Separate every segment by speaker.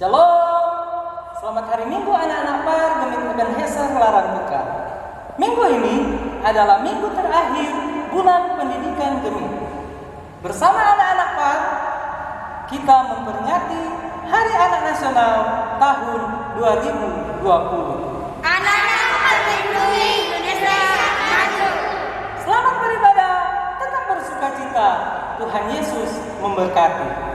Speaker 1: Shalom, selamat hari Minggu anak-anak PAR Gemit Ebenezer Larang Buka. Minggu ini adalah minggu terakhir bulan pendidikan Gemit. Bersama anak-anak PAR, kita memperingati Hari Anak Nasional tahun 2020.
Speaker 2: Anak-anak melindungi Indonesia maju.
Speaker 1: Selamat beribadah, tetap bersukacita. Tuhan Yesus memberkati.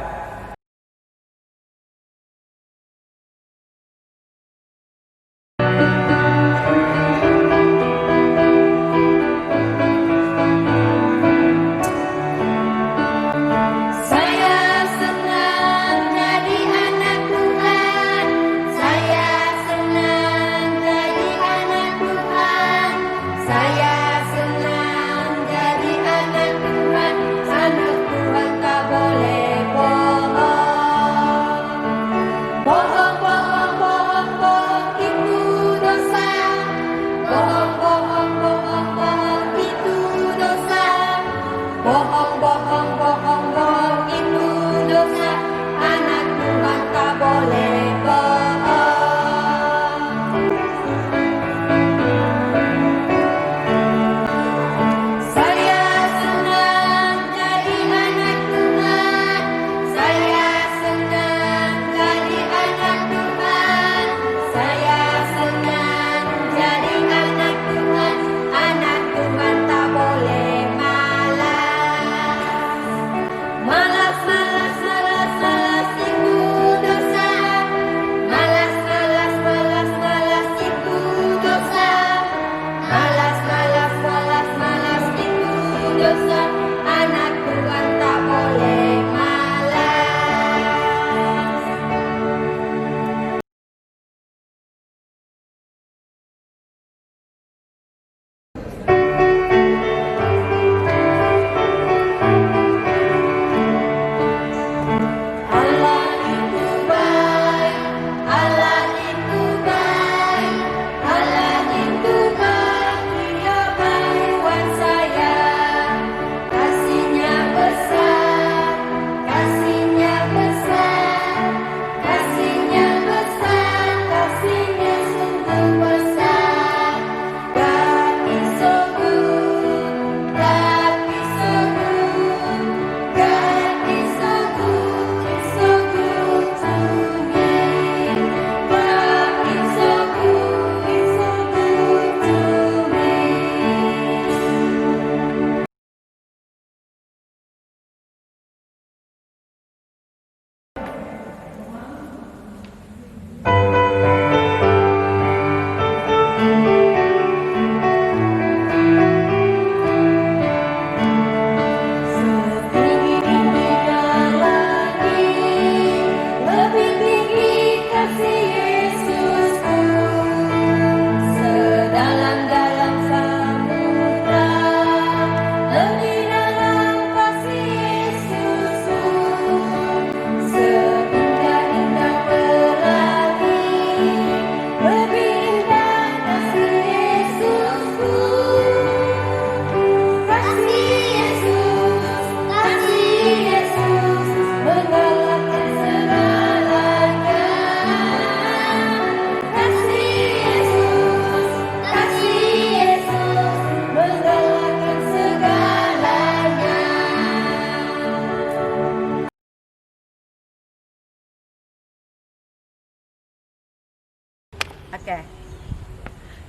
Speaker 3: Oke.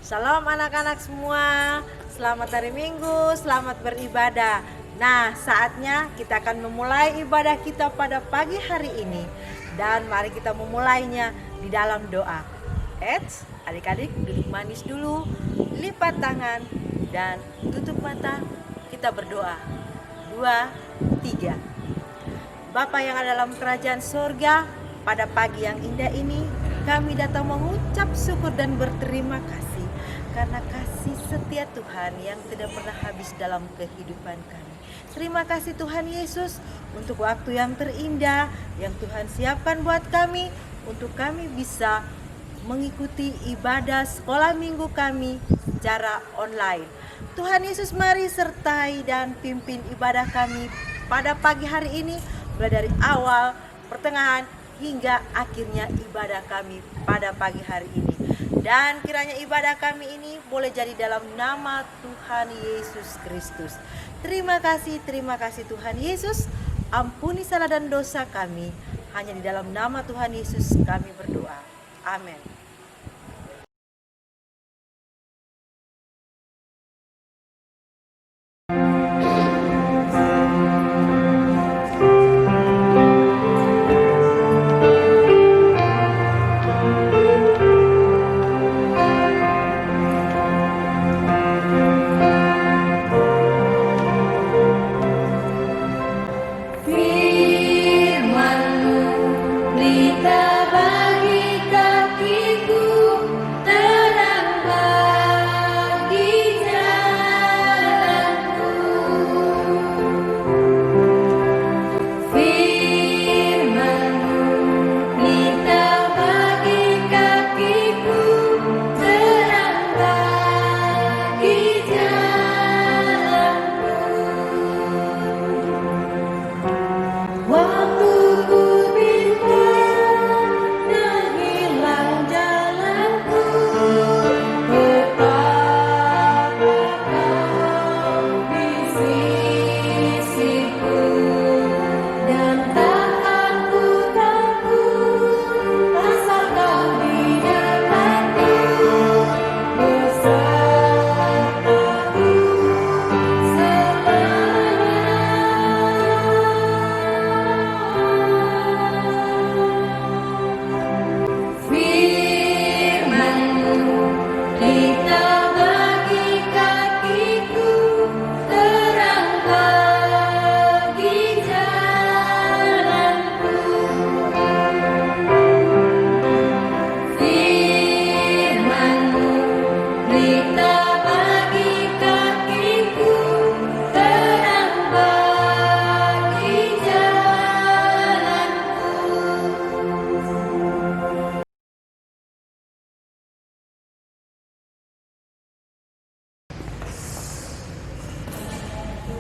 Speaker 3: Shalom anak-anak semua. Selamat hari Minggu, selamat beribadah. Nah, saatnya kita akan memulai ibadah kita pada pagi hari ini. Dan mari kita memulainya di dalam doa. Adik-adik duduk manis dulu, lipat tangan dan tutup mata. Kita berdoa. 2, 3. Bapa yang ada dalam kerajaan surga, pada pagi yang indah ini kami datang mengucap syukur dan berterima kasih karena kasih setia Tuhan yang tidak pernah habis dalam kehidupan kami. Terima kasih Tuhan Yesus untuk waktu yang terindah yang Tuhan siapkan buat kami, untuk kami bisa mengikuti ibadah sekolah minggu kami secara online. Tuhan Yesus, mari sertai dan pimpin ibadah kami pada pagi hari ini, mulai dari awal, pertengahan, hingga akhirnya ibadah kami pada pagi hari ini. Dan kiranya ibadah kami ini boleh jadi dalam nama Tuhan Yesus Kristus. Terima kasih Tuhan Yesus. Ampuni salah dan dosa kami. Hanya di dalam nama Tuhan Yesus kami berdoa. Amin.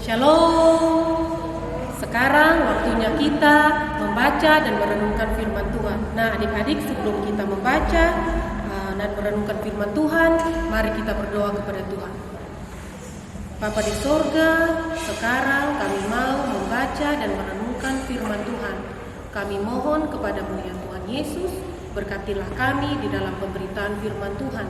Speaker 4: Shalom. Sekarang waktunya kita membaca dan merenungkan firman Tuhan. Nah, adik-adik, sebelum kita membaca dan merenungkan firman Tuhan, mari kita berdoa kepada Tuhan. Bapa di sorga, sekarang kami mau membaca dan merenungkan firman Tuhan. Kami mohon kepada mulia Tuhan Yesus, berkatilah kami di dalam pemberitaan firman Tuhan.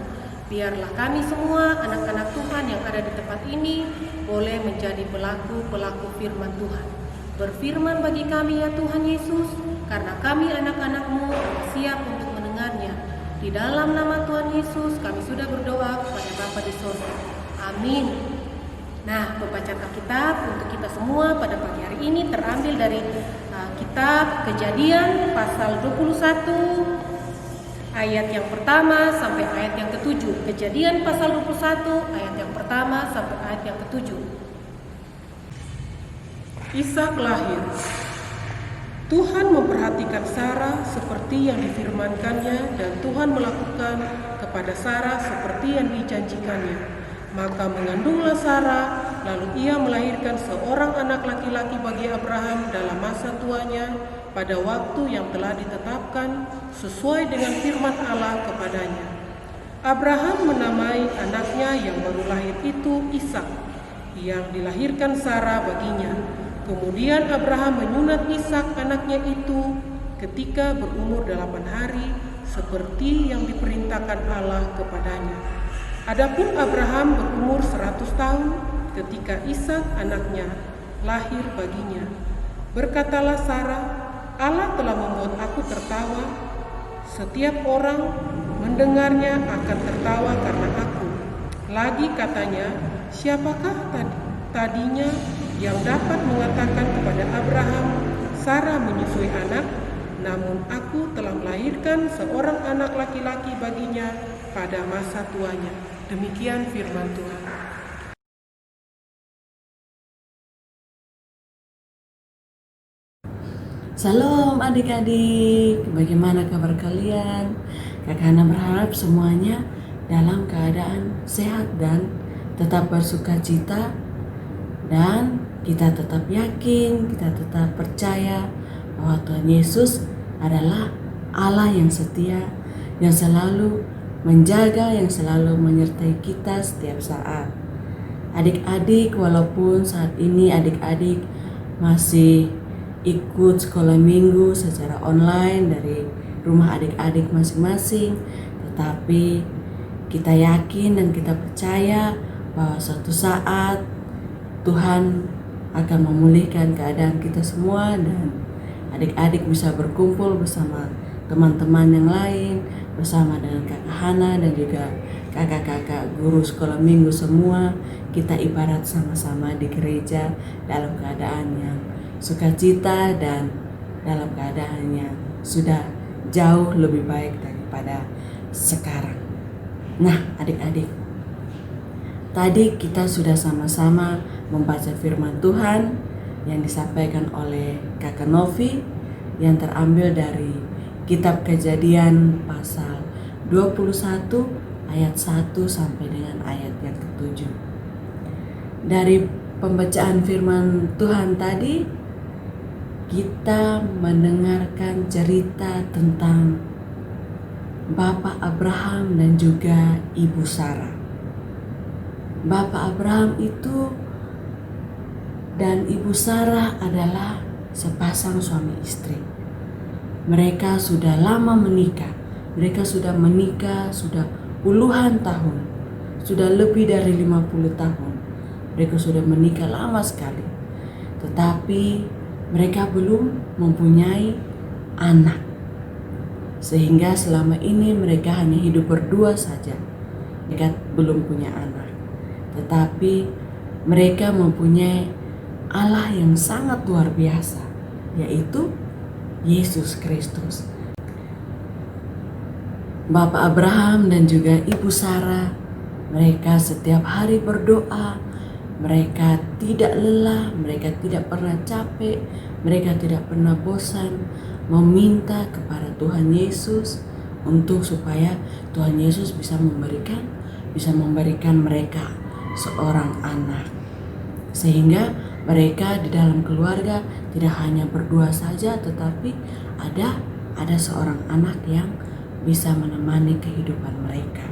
Speaker 4: Biarlah kami semua anak-anak Tuhan yang ada di tempat ini boleh menjadi pelaku-pelaku firman Tuhan. Berfirman bagi kami ya Tuhan Yesus, karena kami anak-anak-Mu siap untuk mendengarnya. Di dalam nama Tuhan Yesus kami sudah berdoa kepada Bapa di surga. Amin. Nah, pembacaan Alkitab untuk kita semua pada pagi hari ini terambil dari kitab Kejadian pasal 21 ayat yang pertama sampai ayat yang ketujuh. Kejadian pasal 21 ayat yang pertama sampai ayat yang ketujuh.
Speaker 5: Ishak lahir. Tuhan memperhatikan Sarah seperti yang difirmankannya, dan Tuhan melakukan kepada Sarah seperti yang dijanjikannya. Maka mengandunglah Sarah, lalu ia melahirkan seorang anak laki-laki bagi Abraham dalam masa tuanya, pada waktu yang telah ditetapkan sesuai dengan firman Allah kepadanya. Abraham menamai anaknya yang baru lahir itu Ishak, yang dilahirkan Sarah baginya. Kemudian Abraham menyunat Ishak anaknya itu ketika berumur 8 hari, seperti yang diperintahkan Allah kepadanya. Adapun Abraham berumur 100 tahun ketika Ishak anaknya lahir baginya. Berkatalah Sarah, Allah telah membuat aku tertawa, setiap orang mendengarnya akan tertawa karena aku. Lagi katanya, siapakah tadinya yang dapat mengatakan kepada Abraham, Sarah menyusui anak, namun aku telah melahirkan seorang anak laki-laki baginya pada masa tuanya. Demikian firman Tuhan.
Speaker 6: Salam adik-adik, bagaimana kabar kalian? Kakak Hana berharap semuanya dalam keadaan sehat dan tetap bersuka cita, dan kita tetap yakin, kita tetap percaya bahwa Tuhan Yesus adalah Allah yang setia, yang selalu menjaga, yang selalu menyertai kita setiap saat. Adik-adik, walaupun saat ini adik-adik masih ikut sekolah minggu secara online dari rumah adik-adik masing-masing, tetapi kita yakin dan kita percaya bahwa suatu saat Tuhan akan memulihkan keadaan kita semua dan adik-adik bisa berkumpul bersama teman-teman yang lain, bersama dengan Kakak Hana dan juga kakak-kakak guru sekolah minggu semua. Kita ibarat sama-sama di gereja dalam keadaan yang sukacita dan dalam keadaan yang sudah jauh lebih baik daripada sekarang. Nah, adik-adik, tadi kita sudah sama-sama membaca firman Tuhan yang disampaikan oleh Kakak Novi yang terambil dari Kitab Kejadian pasal 21 ayat 1 sampai dengan ayat yang ke-7. Dari pembacaan firman Tuhan tadi, kita mendengarkan cerita tentang Bapak Abraham dan juga Ibu Sarah. Bapak Abraham itu dan Ibu Sarah adalah sepasang suami istri. Mereka sudah lama menikah. Mereka sudah menikah sudah puluhan tahun. Sudah lebih dari 50 tahun. Mereka sudah menikah lama sekali. Tetapi mereka belum mempunyai anak. Sehingga selama ini mereka hanya hidup berdua saja. Mereka belum punya anak. Tetapi mereka mempunyai Allah yang sangat luar biasa, yaitu Yesus Kristus. Bapak Abraham dan juga Ibu Sarah, mereka setiap hari berdoa, mereka tidak lelah, mereka tidak pernah capek, mereka tidak pernah bosan meminta kepada Tuhan Yesus untuk supaya Tuhan Yesus bisa memberikan mereka seorang anak. Sehingga mereka di dalam keluarga tidak hanya berdua saja, tetapi ada seorang anak yang bisa menemani kehidupan mereka.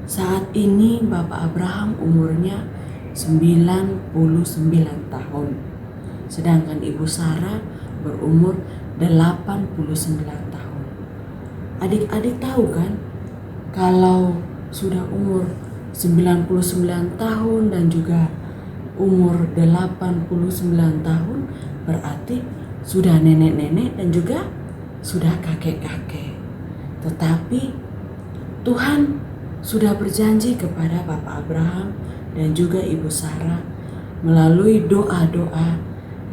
Speaker 6: Saat ini Bapak Abraham umurnya 99 tahun. Sedangkan Ibu Sarah berumur 89 tahun. Adik-adik tahu kan, kalau sudah umur 99 tahun dan juga umur 89 tahun berarti sudah nenek-nenek dan juga sudah kakek-kakek. Tetapi Tuhan sudah berjanji kepada Bapak Abraham dan juga Ibu Sarah melalui doa-doa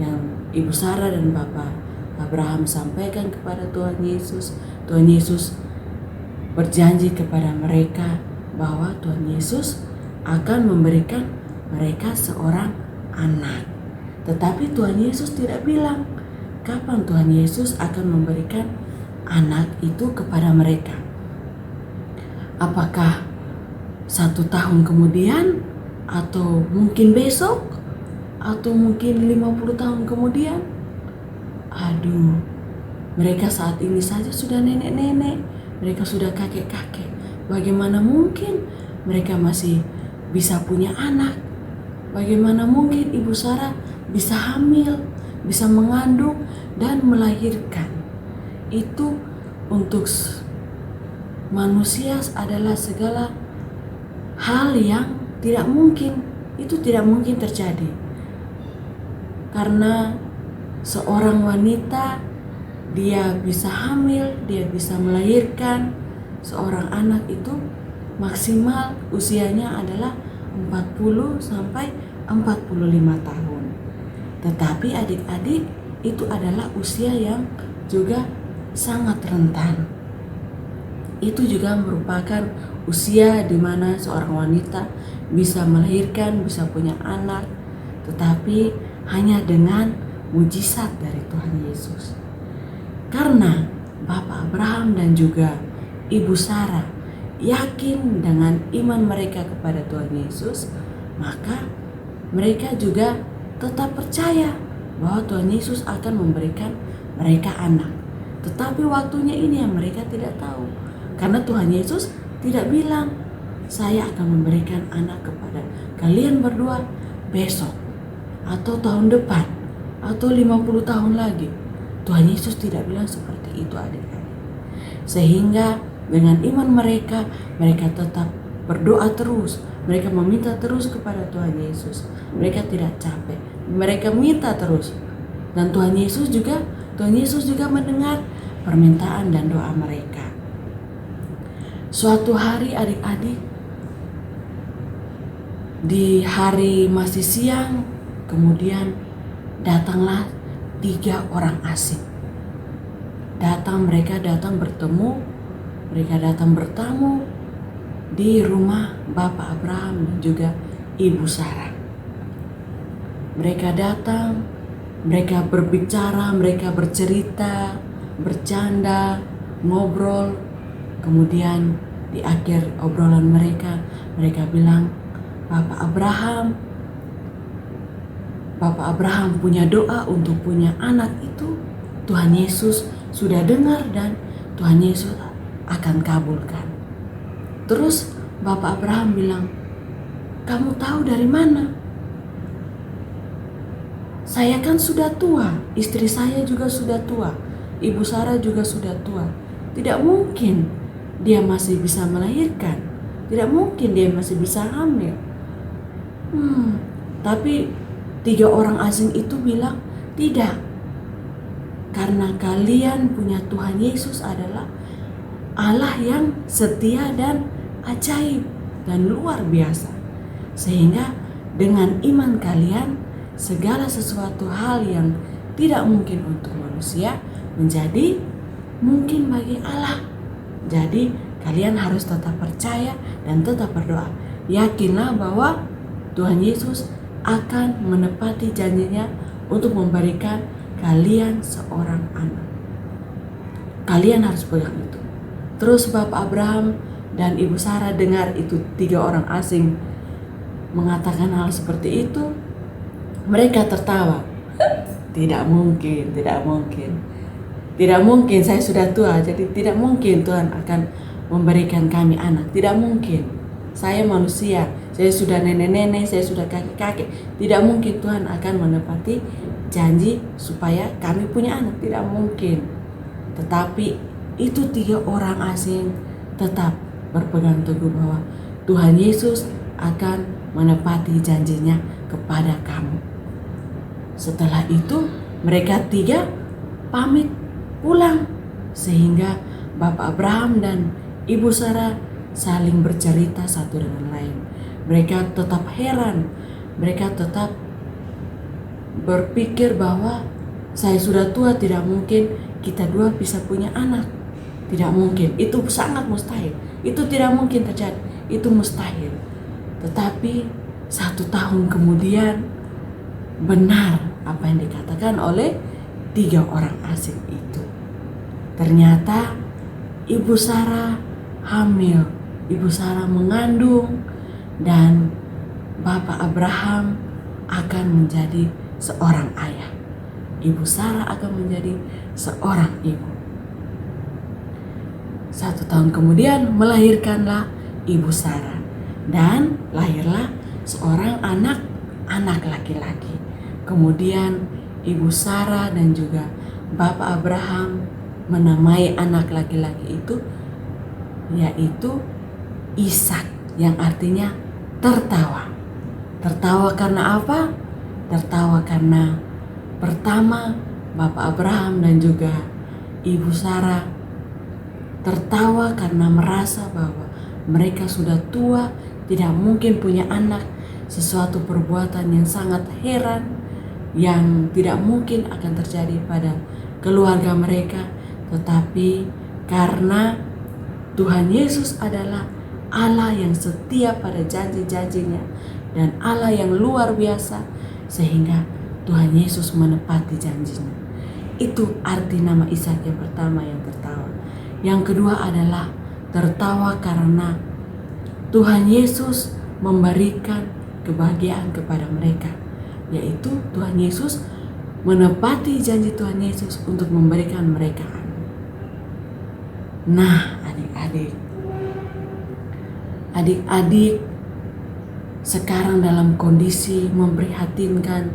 Speaker 6: yang Ibu Sarah dan Bapak Abraham sampaikan kepada Tuhan Yesus. Tuhan Yesus berjanji kepada mereka bahwa Tuhan Yesus akan memberikan mereka seorang anak. Tetapi Tuhan Yesus tidak bilang kapan Tuhan Yesus akan memberikan anak itu kepada mereka. Apakah 1 tahun kemudian, atau mungkin besok, atau mungkin 50 tahun kemudian? Aduh, mereka saat ini saja sudah nenek-nenek, mereka sudah kakek-kakek. Bagaimana mungkin mereka masih bisa punya anak? Bagaimana mungkin Ibu Sarah bisa hamil, bisa mengandung dan melahirkan? Itu untuk manusia adalah segala hal yang tidak mungkin. Itu tidak mungkin terjadi. Karena seorang wanita, dia bisa hamil, dia bisa melahirkan seorang anak itu maksimal usianya adalah 40 sampai 45 tahun. Tetapi adik-adik, itu adalah usia yang juga sangat rentan. Itu juga merupakan usia di mana seorang wanita bisa melahirkan, bisa punya anak, tetapi hanya dengan mujizat dari Tuhan Yesus. Karena Bapak Abraham dan juga Ibu Sarah yakin dengan iman mereka kepada Tuhan Yesus, maka mereka juga tetap percaya bahwa Tuhan Yesus akan memberikan mereka anak. Tetapi waktunya ini yang mereka tidak tahu. Karena Tuhan Yesus tidak bilang, saya akan memberikan anak kepada kalian berdua besok, atau tahun depan, atau 50 tahun lagi. Tuhan Yesus tidak bilang seperti itu, adik-adik. Sehingga dengan iman mereka tetap berdoa terus. Mereka meminta terus kepada Tuhan Yesus. Mereka tidak capek. Mereka minta terus. Dan Tuhan Yesus juga mendengar permintaan dan doa mereka. Suatu hari adik-adik, di hari masih siang, kemudian datanglah 3 orang asing. Mereka datang bertamu di rumah Bapak Abraham dan juga Ibu Sarah. Mereka datang, mereka berbicara, mereka bercerita, bercanda, ngobrol. Kemudian di akhir obrolan mereka bilang, Bapak Abraham punya doa untuk punya anak itu, Tuhan Yesus sudah dengar dan Tuhan Yesus akan kabulkan. Terus Bapak Abraham bilang, kamu tahu dari mana? Saya kan sudah tua, istri saya juga sudah tua, Ibu Sarah juga sudah tua. Tidak mungkin dia masih bisa melahirkan. Tidak mungkin dia masih bisa hamil. Tapi 3 orang asing itu bilang, tidak. Karena kalian punya Tuhan Yesus adalah Allah yang setia dan ajaib dan luar biasa. Sehingga dengan iman kalian, segala sesuatu hal yang tidak mungkin untuk manusia menjadi mungkin bagi Allah. Jadi kalian harus tetap percaya dan tetap berdoa. Yakinlah bahwa Tuhan Yesus akan menepati janjinya untuk memberikan kalian seorang anak. Kalian harus pegang itu. Terus Bapak Abraham dan Ibu Sarah dengar itu 3 orang asing mengatakan hal seperti itu. Mereka tertawa. Tidak mungkin. Tidak mungkin, saya sudah tua, jadi tidak mungkin Tuhan akan memberikan kami anak. Tidak mungkin. Saya manusia, saya sudah nenek-nenek, saya sudah kakek-kakek. Tidak mungkin Tuhan akan menepati janji supaya kami punya anak. Tidak mungkin. Tetapi itu 3 orang asing tetap berpegang teguh bahwa Tuhan Yesus akan menepati janjinya kepada kamu. Setelah itu mereka 3 pamit pulang, sehingga Bapak Abraham dan Ibu Sarah saling bercerita satu dengan lain. Mereka tetap heran, mereka tetap berpikir bahwa saya sudah tua, tidak mungkin kita 2 bisa punya anak. Tidak mungkin, itu sangat mustahil. Itu tidak mungkin terjadi, itu mustahil. Tetapi 1 tahun kemudian benar apa yang dikatakan oleh 3 orang asing itu. Ternyata Ibu Sarah hamil, Ibu Sarah mengandung, dan Bapak Abraham akan menjadi seorang ayah. Ibu Sarah akan menjadi seorang ibu. 1 tahun kemudian melahirkanlah Ibu Sarah, dan lahirlah seorang anak laki-laki. Kemudian Ibu Sarah dan juga Bapak Abraham menamai anak laki-laki itu yaitu Ishak, yang artinya tertawa. Tertawa karena apa? Tertawa karena pertama Bapak Abraham dan juga Ibu Sarah tertawa karena merasa bahwa mereka sudah tua, tidak mungkin punya anak, sesuatu perbuatan yang sangat heran yang tidak mungkin akan terjadi pada keluarga mereka. Tetapi karena Tuhan Yesus adalah Allah yang setia pada janji-janjinya dan Allah yang luar biasa, sehingga Tuhan Yesus menepati janjinya. Itu arti nama Ishak yang pertama, yang tertawa. Yang kedua adalah tertawa karena Tuhan Yesus memberikan kebahagiaan kepada mereka, yaitu Tuhan Yesus menepati janji Tuhan Yesus untuk memberikan mereka anak. Nah, adik-adik sekarang dalam kondisi memprihatinkan,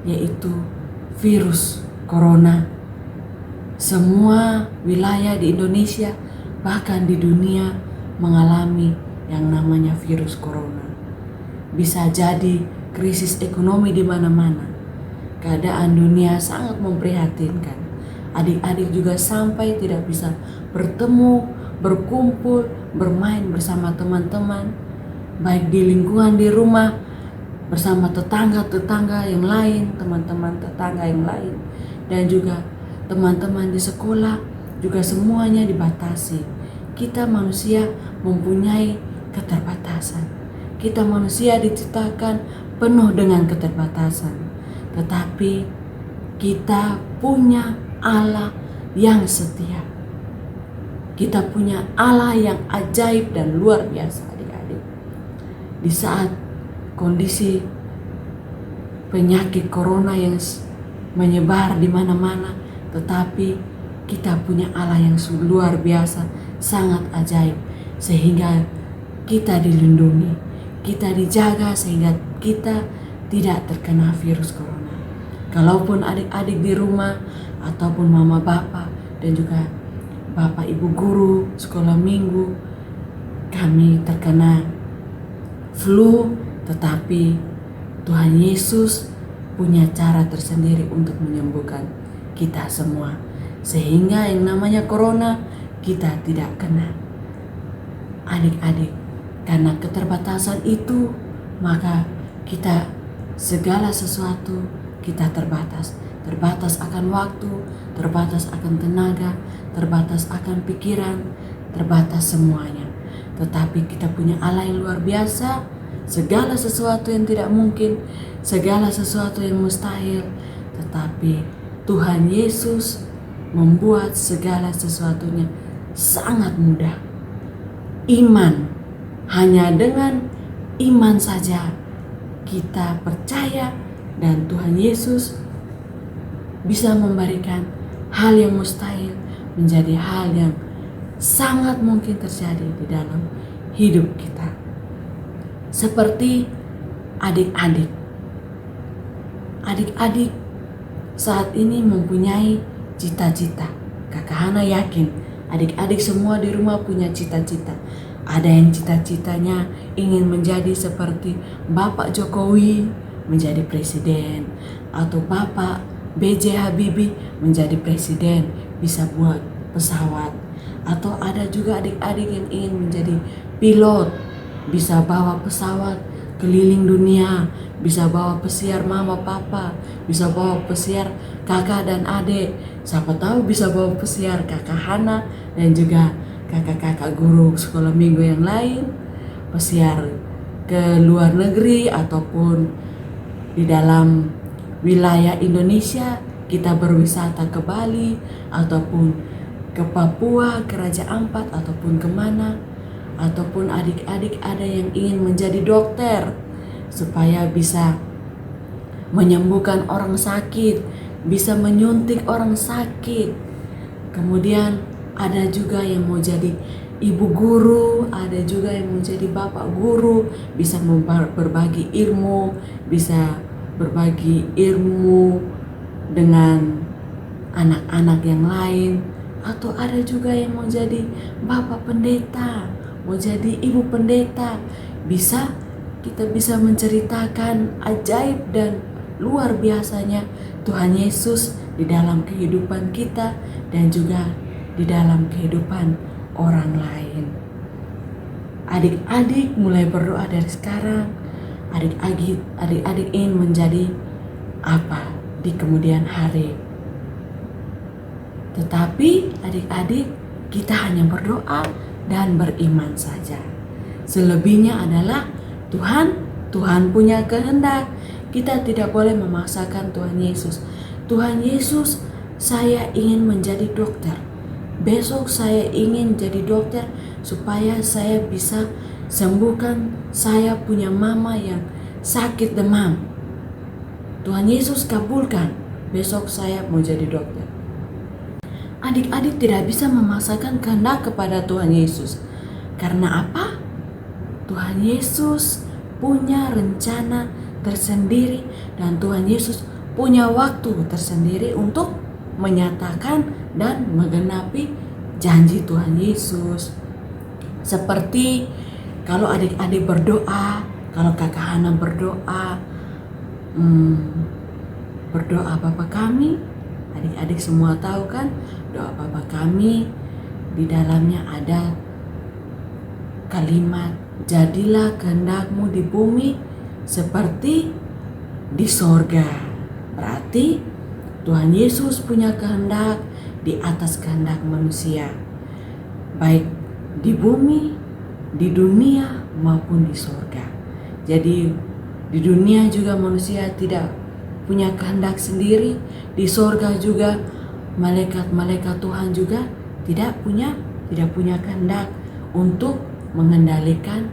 Speaker 6: yaitu virus corona. Semua wilayah di Indonesia bahkan di dunia mengalami yang namanya virus corona. Bisa jadi krisis ekonomi di mana-mana. Keadaan dunia sangat memprihatinkan. Adik-adik juga sampai tidak bisa bertemu, berkumpul, bermain bersama teman-teman, baik di lingkungan di rumah, bersama tetangga-tetangga yang lain, teman-teman tetangga yang lain, dan juga teman-teman di sekolah juga semuanya dibatasi. Kita manusia mempunyai keterbatasan. Kita manusia diciptakan penuh dengan keterbatasan. Tetapi kita punya Allah yang setia. Kita punya Allah yang ajaib dan luar biasa, adik-adik. Di saat kondisi penyakit corona yang menyebar di mana-mana, tetapi kita punya Allah yang luar biasa, sangat ajaib, sehingga kita dilindungi, kita dijaga sehingga kita tidak terkena virus corona. Kalaupun adik-adik di rumah ataupun mama bapak dan juga bapak ibu guru sekolah minggu kami terkena flu, tetapi Tuhan Yesus punya cara tersendiri untuk menyembuhkan kita semua, sehingga yang namanya corona kita tidak kena. Adik-adik, karena keterbatasan itu, maka kita segala sesuatu kita terbatas akan waktu, terbatas akan tenaga, terbatas akan pikiran, terbatas semuanya. Tetapi kita punya Allah yang luar biasa, segala sesuatu yang tidak mungkin, segala sesuatu yang mustahil, tetapi Tuhan Yesus membuat segala sesuatunya sangat mudah. Iman, hanya dengan iman saja kita percaya dan Tuhan Yesus bisa memberikan hal yang mustahil menjadi hal yang sangat mungkin terjadi di dalam hidup kita. Seperti adik-adik saat ini mempunyai cita-cita. Kakak Hana yakin adik-adik semua di rumah punya cita-cita. Ada yang cita-citanya ingin menjadi seperti Bapak Jokowi menjadi presiden, atau Bapak B.J. Habibie menjadi presiden, bisa buat pesawat. Atau ada juga adik-adik yang ingin menjadi pilot, bisa bawa pesawat keliling dunia, bisa bawa pesiar mama papa, bisa bawa pesiar kakak dan adik, siapa tahu bisa bawa pesiar kakak Hana dan juga kakak-kakak guru sekolah minggu yang lain, pesiar ke luar negeri ataupun di dalam wilayah Indonesia, kita berwisata ke Bali ataupun ke Papua, ke Raja Ampat ataupun kemana. Ataupun adik-adik ada yang ingin menjadi dokter supaya bisa menyembuhkan orang sakit, bisa menyuntik orang sakit. Kemudian ada juga yang mau jadi ibu guru, ada juga yang mau jadi bapak guru, bisa berbagi ilmu, bisa berbagi ilmu dengan anak-anak yang lain. Atau ada juga yang mau jadi bapak pendeta, mau jadi ibu pendeta. Kita bisa menceritakan ajaib dan luar biasanya Tuhan Yesus di dalam kehidupan kita dan juga di dalam kehidupan orang lain. Adik-adik mulai berdoa dari sekarang. Adik-adik ingin menjadi apa di kemudian hari. Tetapi adik-adik, kita hanya berdoa dan beriman saja. Selebihnya adalah Tuhan punya kehendak. Kita tidak boleh memaksakan Tuhan Yesus. Tuhan Yesus, saya ingin menjadi dokter. Besok saya ingin jadi dokter supaya saya bisa sembuhkan saya punya mama yang sakit demam. Tuhan Yesus kabulkan. Besok saya mau jadi dokter. adik-adik tidak bisa memaksakan kehendak kepada Tuhan Yesus. Karena apa? Tuhan Yesus punya rencana tersendiri dan Tuhan Yesus punya waktu tersendiri untuk menyatakan dan menggenapi janji Tuhan Yesus. Seperti kalau adik-adik berdoa, kalau kakak Hana berdoa, berdoa Bapa kami, adik-adik semua tahu kan doa Bapa kami, di dalamnya ada kalimat jadilah kehendakmu di bumi seperti di sorga. Berarti Tuhan Yesus punya kehendak di atas kehendak manusia, baik di bumi, di dunia maupun di sorga. Jadi di dunia juga manusia tidak punya kehendak sendiri, di sorga juga malaikat-malaikat Tuhan juga tidak punya kehendak untuk mengendalikan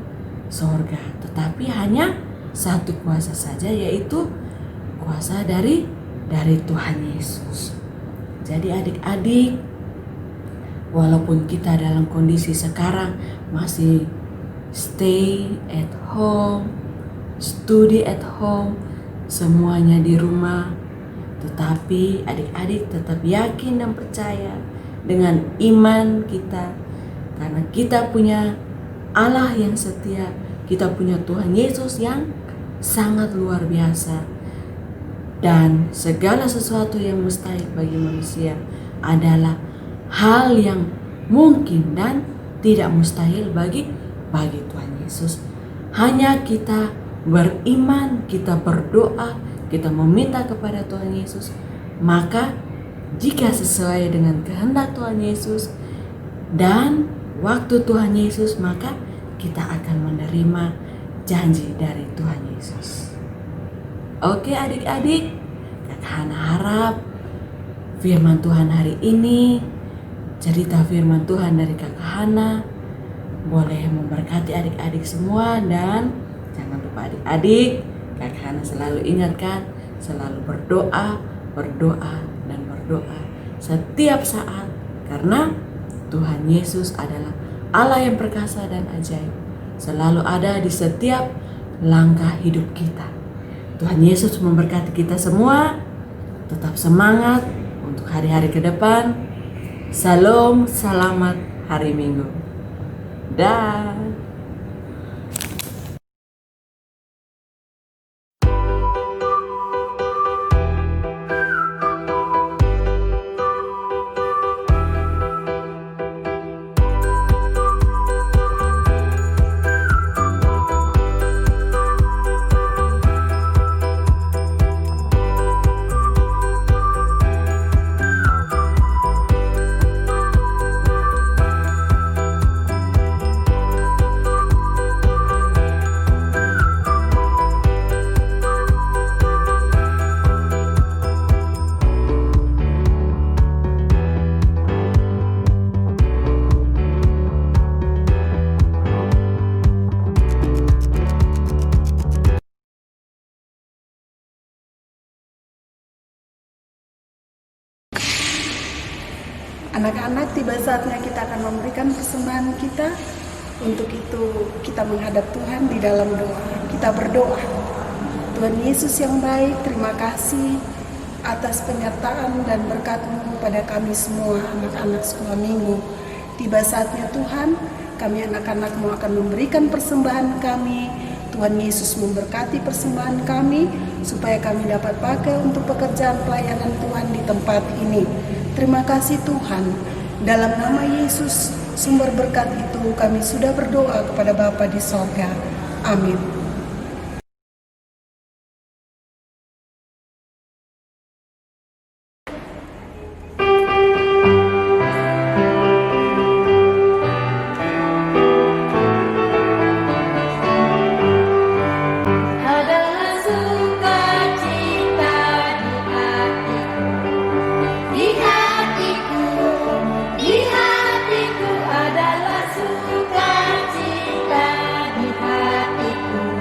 Speaker 6: sorga, tetapi hanya satu kuasa saja, yaitu kuasa dari Tuhan Yesus. Jadi adik-adik, walaupun kita dalam kondisi sekarang masih stay at home, study at home, semuanya di rumah, tetapi adik-adik tetap yakin dan percaya dengan iman kita, karena kita punya Allah yang setia, kita punya Tuhan Yesus yang sangat luar biasa. Dan segala sesuatu yang mustahil bagi manusia adalah hal yang mungkin dan tidak mustahil bagi Tuhan Yesus. Hanya kita beriman, kita berdoa, kita meminta kepada Tuhan Yesus, maka jika sesuai dengan kehendak Tuhan Yesus dan waktu Tuhan Yesus, maka kita akan menerima janji dari Tuhan Yesus. Oke adik-adik, Kakak Hana harap firman Tuhan hari ini, cerita firman Tuhan dari Kakak Hana boleh memberkati adik-adik semua. Dan jangan lupa adik-adik, Kakak Hana selalu ingatkan, selalu berdoa dan berdoa setiap saat, karena Tuhan Yesus adalah Allah yang perkasa dan ajaib, selalu ada di setiap langkah hidup kita. Tuhan Yesus memberkati kita semua. Tetap semangat untuk hari-hari ke depan. Salam, selamat hari Minggu. Dah.
Speaker 7: Anak-anak, tiba saatnya kita akan memberikan persembahan kita. Untuk itu kita menghadap Tuhan di dalam doa. Kita berdoa. Tuhan Yesus yang baik, terima kasih atas penyertaan dan berkat-Mu pada kami semua anak-anak sekolah minggu. Tiba saatnya Tuhan, kami anak-anak-Mu akan memberikan persembahan kami. Tuhan Yesus memberkati persembahan kami supaya kami dapat pakai untuk pekerjaan pelayanan Tuhan di tempat ini. Terima kasih Tuhan. Dalam nama Yesus, sumber berkat itu, kami sudah berdoa kepada Bapa di sorga. Amin.
Speaker 2: Adalah sukacita di hatiku, di hatiku adalah sukacita di hatiku.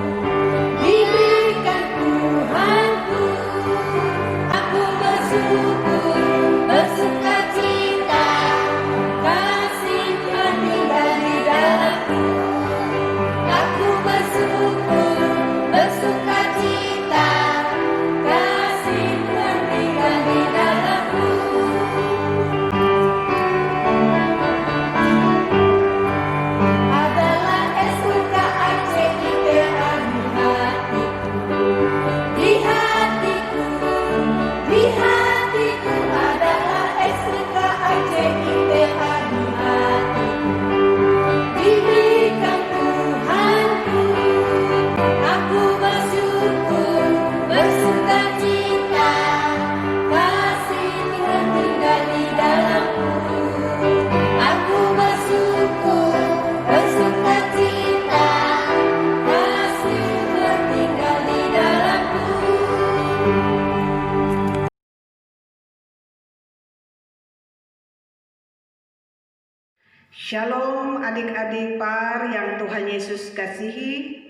Speaker 8: Shalom adik-adik par yang Tuhan Yesus kasihi.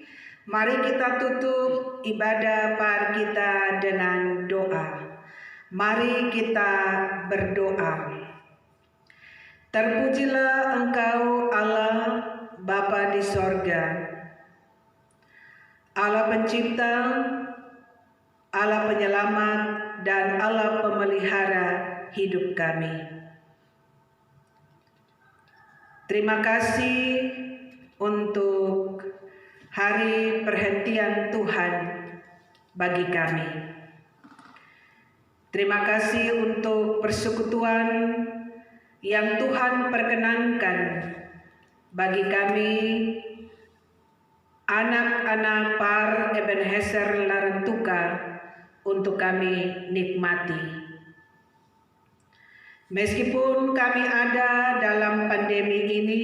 Speaker 8: Mari kita tutup ibadah par kita dengan doa. Mari kita berdoa. Terpujilah Engkau Allah Bapa di sorga, Allah pencipta, Allah penyelamat, dan Allah pemelihara hidup kami. Terima kasih untuk hari perhentian Tuhan bagi kami. Terima kasih untuk persekutuan yang Tuhan perkenankan bagi kami, anak-anak par Ebenezer Larantuka, untuk kami nikmati. Meskipun kami ada dalam pandemi ini,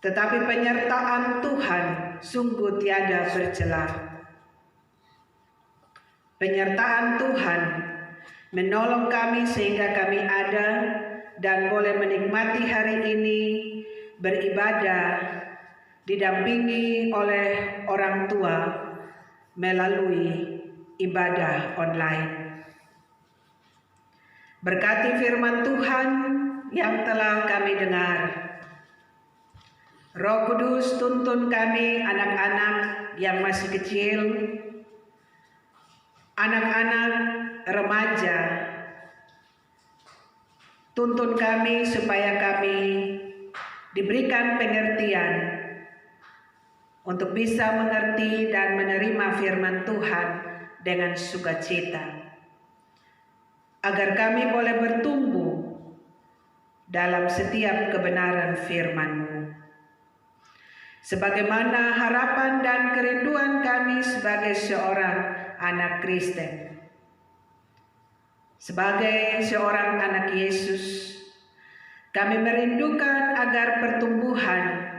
Speaker 8: tetapi penyertaan Tuhan sungguh tiada bercela. Penyertaan Tuhan menolong kami sehingga kami ada dan boleh menikmati hari ini beribadah didampingi oleh orang tua melalui ibadah online. Berkati firman Tuhan yang telah kami dengar. Roh Kudus tuntun kami anak-anak yang masih kecil, anak-anak remaja. Tuntun kami supaya kami diberikan pengertian untuk bisa mengerti dan menerima firman Tuhan dengan sukacita, agar kami boleh bertumbuh dalam setiap kebenaran firman-Mu. Sebagaimana harapan dan kerinduan kami sebagai seorang anak Kristen, sebagai seorang anak Yesus, kami merindukan agar pertumbuhan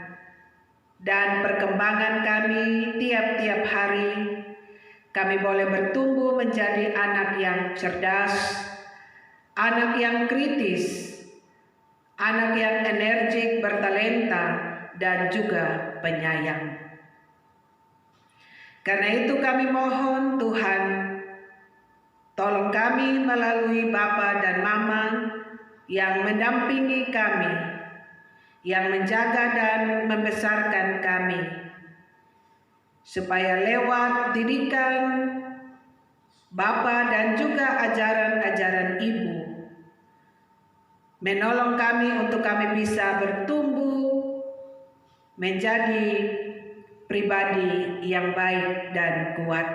Speaker 8: dan perkembangan kami tiap-tiap hari, kami boleh bertumbuh menjadi anak yang cerdas, anak yang kritis, anak yang energik, bertalenta, dan juga penyayang. Karena itu kami mohon Tuhan, tolong kami melalui Bapa dan Mama yang mendampingi kami, yang menjaga dan membesarkan kami, supaya lewat didikan Bapa dan juga ajaran-ajaran Ibu menolong kami untuk kami bisa bertumbuh menjadi pribadi yang baik dan kuat.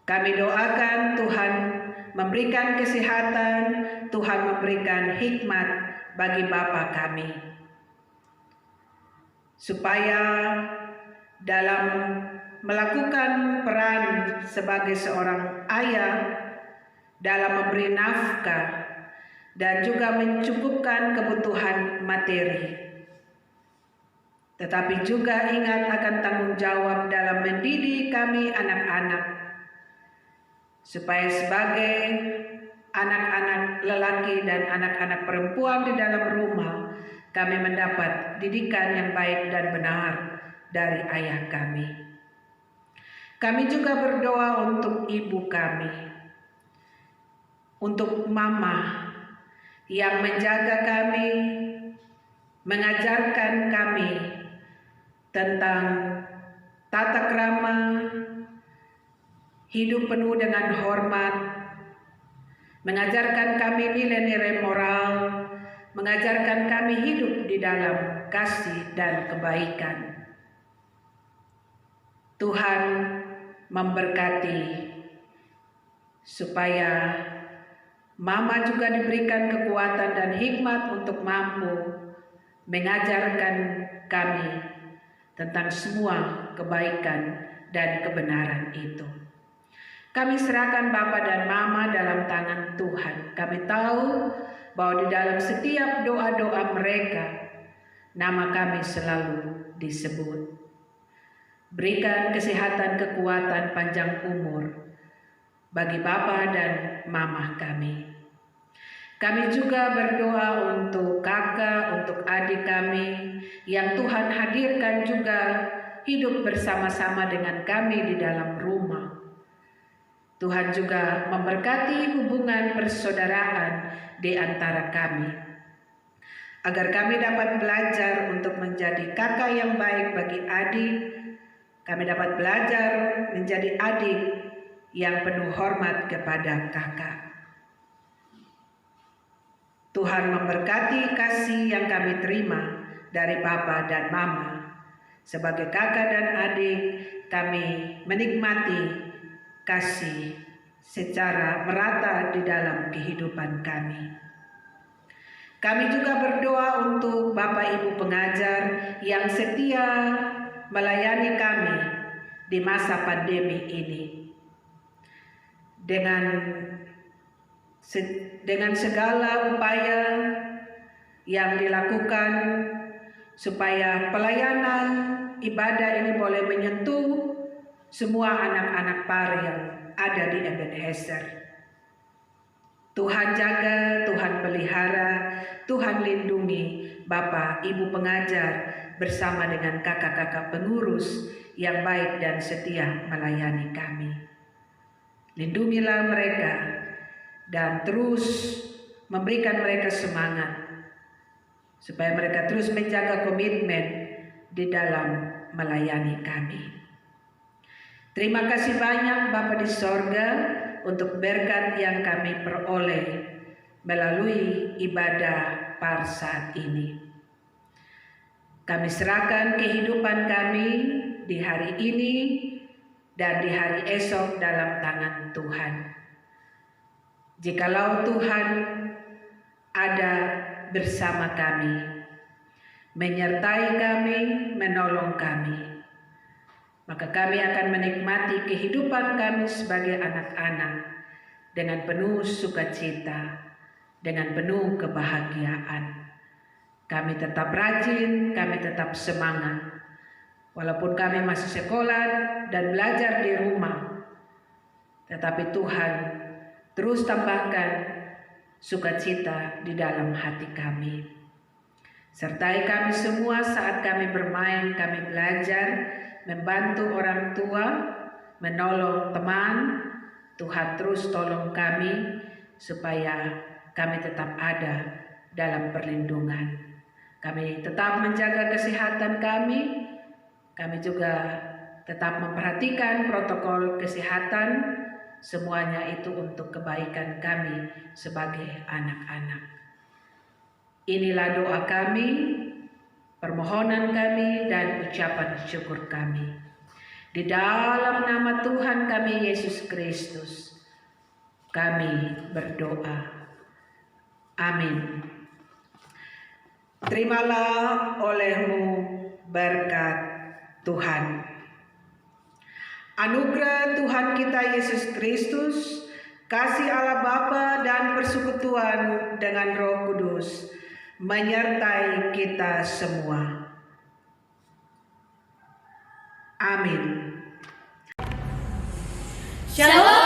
Speaker 8: Kami doakan Tuhan memberikan kesehatan, Tuhan memberikan hikmat bagi Bapa kami, supaya dalam melakukan peran sebagai seorang ayah dalam memberi nafkah dan juga mencukupkan kebutuhan materi, tetapi juga ingat akan tanggung jawab dalam mendidik kami anak-anak, supaya sebagai anak-anak lelaki dan anak-anak perempuan di dalam rumah kami mendapat didikan yang baik dan benar dari ayah kami. Kami juga berdoa untuk ibu kami, untuk mama yang menjaga kami, mengajarkan kami tentang tata krama, hidup penuh dengan hormat, mengajarkan kami nilai-nilai moral, mengajarkan kami hidup di dalam kasih dan kebaikan. Tuhan memberkati supaya mama juga diberikan kekuatan dan hikmat untuk mampu mengajarkan kami tentang semua kebaikan dan kebenaran itu. Kami serahkan Bapa dan Mama dalam tangan Tuhan. Kami tahu bahwa di dalam setiap doa-doa mereka, nama kami selalu disebut. Berikan kesehatan, kekuatan, panjang umur bagi Bapa dan Mama kami. Kami juga berdoa untuk kakak, untuk adik kami yang Tuhan hadirkan juga hidup bersama-sama dengan kami di dalam rumah. Tuhan juga memberkati hubungan persaudaraan di antara kami, agar kami dapat belajar untuk menjadi kakak yang baik bagi adik. Kami dapat belajar menjadi adik yang penuh hormat kepada kakak. Tuhan memberkati kasih yang kami terima dari Bapa dan Mama. Sebagai kakak dan adik, kami menikmati kasih secara merata di dalam kehidupan kami. Kami juga berdoa untuk Bapak Ibu pengajar yang setia melayani kami di masa pandemi ini. Dengan segala upaya yang dilakukan supaya pelayanan ibadah ini boleh menyentuh semua anak-anak PAR yang ada di Ebenezer. Tuhan jaga, Tuhan pelihara, Tuhan lindungi Bapak, Ibu pengajar bersama dengan kakak-kakak pengurus yang baik dan setia melayani kami. Lindungilah mereka dan terus memberikan mereka semangat supaya mereka terus menjaga komitmen di dalam melayani kami. Terima kasih banyak Bapa di sorga untuk berkat yang kami peroleh melalui ibadah PAR saat ini. Kami serahkan kehidupan kami di hari ini dan di hari esok dalam tangan Tuhan. Jikalau Tuhan ada bersama kami, menyertai kami, menolong kami, maka kami akan menikmati kehidupan kami sebagai anak-anak dengan penuh sukacita, dengan penuh kebahagiaan. Kami tetap rajin, kami tetap semangat. Walaupun kami masih sekolah dan belajar di rumah, tetapi Tuhan terus tambahkan sukacita di dalam hati kami. Sertai kami semua saat kami bermain, kami belajar, membantu orang tua, menolong teman. Tuhan terus tolong kami supaya kami tetap ada dalam perlindungan. Kami tetap menjaga kesehatan kami. Kami juga tetap memperhatikan protokol kesehatan. Semuanya itu untuk kebaikan kami sebagai anak-anak. Inilah doa kami, permohonan kami, dan ucapan syukur kami. Di dalam nama Tuhan kami Yesus Kristus, kami berdoa. Amin. Terimalah olehmu berkat Tuhan. Anugerah Tuhan kita Yesus Kristus, kasih Allah Bapa dan persekutuan dengan Roh Kudus menyertai kita semua. Amin.
Speaker 2: Shalom.